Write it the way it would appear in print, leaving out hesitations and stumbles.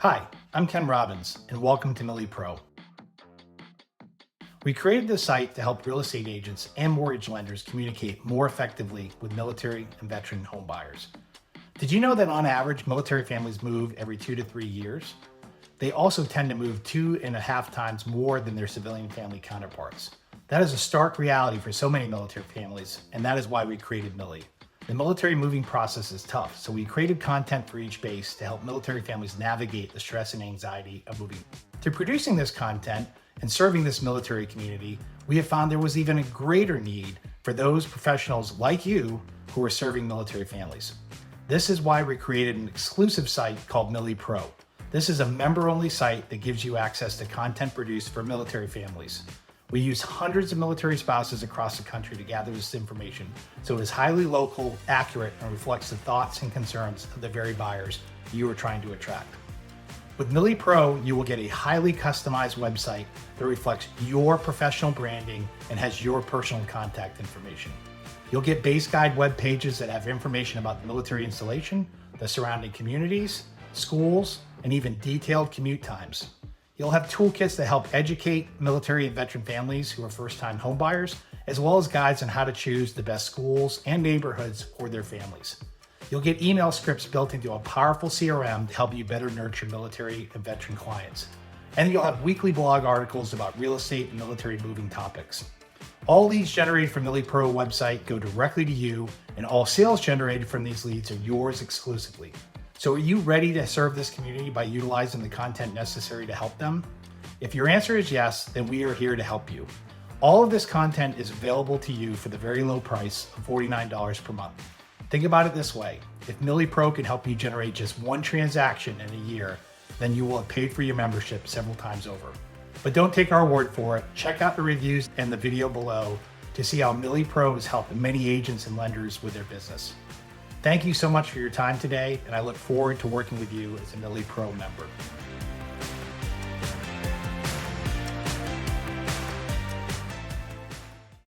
Hi, I'm Ken Robbins, and welcome to MILLIE Pro. We created this site to help real estate agents and mortgage lenders communicate more effectively with military and veteran home buyers. Did you know that on average, military families move every 2 to 3 years? They also tend to move 2.5 times more than their civilian family counterparts. That is a stark reality for so many military families, and that is why we created MILLIE. The military moving process is tough, so we created content for each base to help military families navigate the stress and anxiety of moving. Through producing this content and serving this military community, we have found there was even a greater need for those professionals like you who are serving military families. This is why we created an exclusive site called MILLIE Pro. This is a member-only site that gives you access to content produced for military families. We use hundreds of military spouses across the country to gather this information, so it is highly local, accurate, and reflects the thoughts and concerns of the very buyers you are trying to attract. With MILLIE Pro, you will get a highly customized website that reflects your professional branding and has your personal contact information. You'll get base guide web pages that have information about the military installation, the surrounding communities, schools, and even detailed commute times. You'll have toolkits that help educate military and veteran families who are first-time homebuyers, as well as guides on how to choose the best schools and neighborhoods for their families. You'll get email scripts built into a powerful CRM to help you better nurture military and veteran clients. And you'll have weekly blog articles about real estate and military moving topics. All leads generated from MILLIE Pro website go directly to you, and all sales generated from these leads are yours exclusively. So are you ready to serve this community by utilizing the content necessary to help them? If your answer is yes, then we are here to help you. All of this content is available to you for the very low price of $49 per month. Think about it this way. If MILLIE Pro can help you generate just one transaction in a year, then you will have paid for your membership several times over. But don't take our word for it. Check out the reviews and the video below to see how MILLIE Pro has helped many agents and lenders with their business. Thank you so much for your time today, and I look forward to working with you as a MILLIE Pro member.